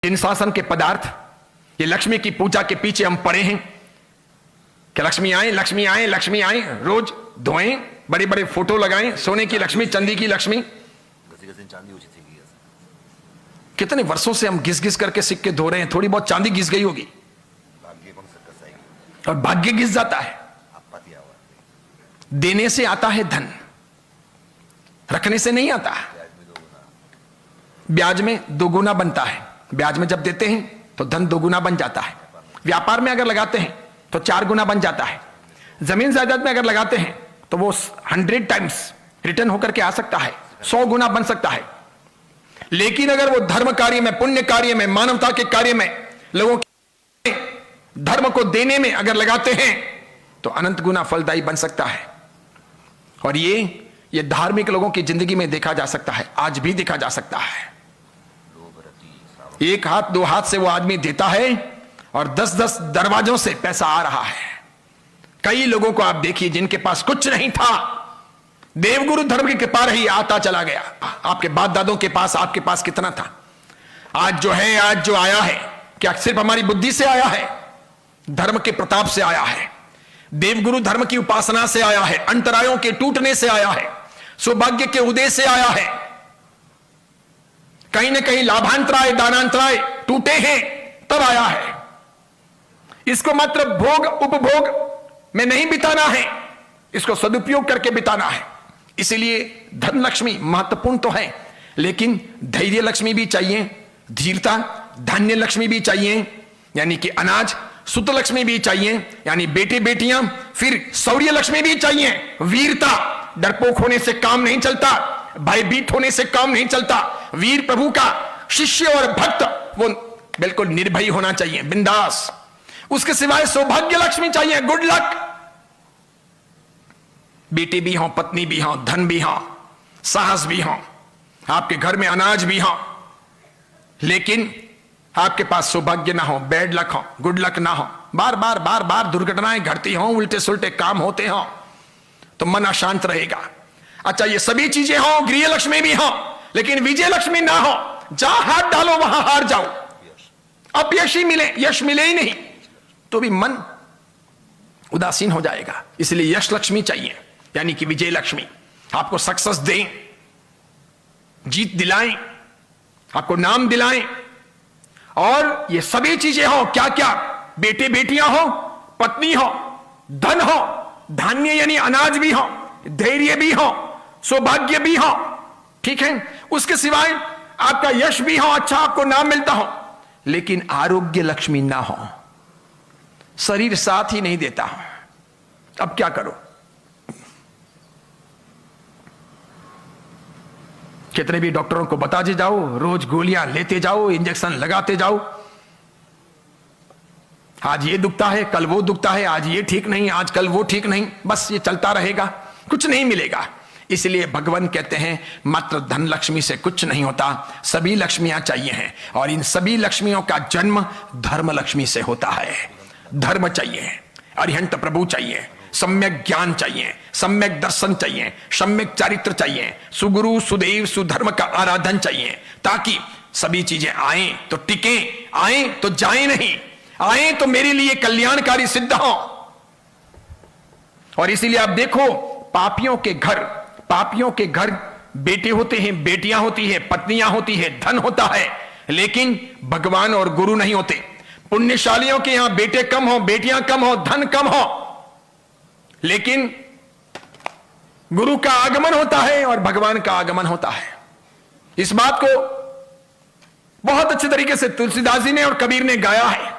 इन शासन के पदार्थ, ये लक्ष्मी की पूजा के पीछे हम पड़े हैं कि लक्ष्मी आए, लक्ष्मी आए, लक्ष्मी आए, रोज धोएं, बड़े बड़े फोटो लगाएं, सोने की लक्ष्मी, चांदी की लक्ष्मी। कितने वर्षों से हम घिस घिस करके सिक्के धो रहे हैं, थोड़ी बहुत चांदी घिस गई होगी और भाग्य घिस जाता है। देने से आता है धन, रखने से नहीं आता। ब्याज में दोगुना बनता है, ब्याज में जब देते हैं तो धन दोगुना बन जाता है। व्यापार में अगर लगाते हैं तो 4 गुना बन जाता है। जमीन जायदाद में अगर लगाते हैं तो वो 100 टाइम्स रिटर्न होकर के आ सकता है, 100 गुना बन सकता है। लेकिन अगर वो धर्म कार्य में, पुण्य कार्य में, मानवता के कार्य में, लोगों के धर्म को देने में अगर लगाते हैं तो अनंत गुना फलदायी बन सकता है। और ये धार्मिक लोगों की जिंदगी में देखा जा सकता है, आज भी देखा जा सकता है। एक हाथ 2 हाथ से वो आदमी देता है और 10-10 दरवाजों से पैसा आ रहा है। कई लोगों को आप देखिए जिनके पास कुछ नहीं था, देवगुरु धर्म की कृपा रही, आता चला गया। आपके बाप दादों के पास, आपके पास कितना था? आज जो है, आज जो आया है, क्या सिर्फ हमारी बुद्धि से आया है? धर्म के प्रताप से आया है, देवगुरु धर्म की उपासना से आया है, अंतरायों के टूटने से आया है, सौभाग्य के उदय से आया है। कहीं ना कहीं लाभांतराय, दानांतराय टूटे हैं, तब आया है। इसको मात्र भोग उपभोग में नहीं बिताना है, इसको सदुपयोग करके बिताना है। इसलिए धन लक्ष्मी महत्वपूर्ण तो है, लेकिन धैर्य लक्ष्मी भी चाहिए, धीरता, धान्य लक्ष्मी भी चाहिए, यानी कि अनाज, सुत लक्ष्मी भी चाहिए, यानी बेटे बेटियां, फिर शौर्य लक्ष्मी भी चाहिए, वीरता। डरपोक होने से काम नहीं चलता, भयभीत होने से काम नहीं चलता। वीर प्रभु का शिष्य और भक्त वो बिल्कुल निर्भय होना चाहिए, बिंदास। उसके सिवाय सौभाग्य लक्ष्मी चाहिए, गुड लक। बेटे भी हो, पत्नी भी हो, धन भी हो, साहस भी हो, आपके घर में अनाज भी हो, लेकिन आपके पास सौभाग्य ना हो, बैड लक हो, गुड लक ना हो, बार बार बार बार दुर्घटनाएं घटती हो, उल्टे सुल्टे काम होते हो, तो मन अशांत रहेगा। अच्छा, ये सभी चीजें हो, गृह लक्ष्मी भी हो, लेकिन विजय लक्ष्मी ना हो, जहां हाथ डालो वहां हार जाओ, अपयश ही मिले, यश मिले ही नहीं, तो भी मन उदासीन हो जाएगा। इसलिए यश लक्ष्मी चाहिए, यानी कि विजय लक्ष्मी आपको सक्सेस दें, जीत दिलाएं, आपको नाम दिलाएं। और ये सभी चीजें हो, क्या क्या? बेटे बेटियां हो, पत्नी हो, धन हो, धान्य यानी अनाज भी हो, धैर्य भी हो, सौभाग्य भी हो, ठीक है। उसके सिवाय आपका यश भी हो, अच्छा आपको नाम मिलता हो, लेकिन आरोग्य लक्ष्मी ना हो, शरीर साथ ही नहीं देता हो, अब क्या करो? कितने भी डॉक्टरों को बताते जाओ, रोज गोलियां लेते जाओ, इंजेक्शन लगाते जाओ, आज ये दुखता है, कल वो दुखता है, आज ये ठीक नहीं, आज कल वो ठीक नहीं, बस ये चलता रहेगा, कुछ नहीं मिलेगा। इसलिए भगवान कहते हैं मात्र धन लक्ष्मी से कुछ नहीं होता, सभी लक्ष्मियां चाहिए हैं, और इन सभी लक्ष्मियों का जन्म धर्म लक्ष्मी से होता है। धर्म चाहिए, अरिहंत प्रभु चाहिए, सम्यक ज्ञान चाहिए, सम्यक दर्शन चाहिए, सम्यक चरित्र चाहिए, सुगुरु सुदेव सुधर्म का आराधन चाहिए, ताकि सभी चीजें आए तो टिके, आए तो जाए नहीं, आए तो मेरे लिए कल्याणकारी सिद्ध हो। और इसीलिए आप देखो, पापियों के घर बेटे होते हैं, बेटियां होती है, पत्नियां होती है, धन होता है, लेकिन भगवान और गुरु नहीं होते। पुण्यशालियों के यहां बेटे कम हो, बेटियां कम हो, धन कम हो, लेकिन गुरु का आगमन होता है और भगवान का आगमन होता है। इस बात को बहुत अच्छे तरीके से तुलसीदास जी ने और कबीर ने गाया है।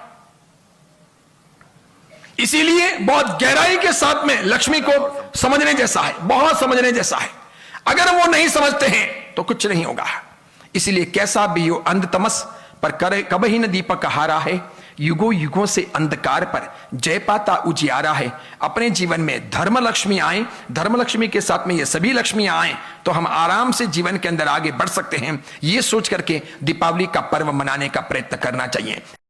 इसीलिए बहुत गहराई के साथ में लक्ष्मी को समझने जैसा है, बहुत समझने जैसा है। अगर वो नहीं समझते हैं तो कुछ नहीं होगा। इसीलिए कैसा भी हो अंध तमस पर करे कभी न दीपक हारा है, युगों युगों से अंधकार पर जय पाता उजियारा है। अपने जीवन में धर्म लक्ष्मी आए, धर्म लक्ष्मी के साथ में ये सभी लक्ष्मियां आए तो हम आराम से जीवन के अंदर आगे बढ़ सकते हैं। ये सोच करके दीपावली का पर्व मनाने का प्रयत्न करना चाहिए।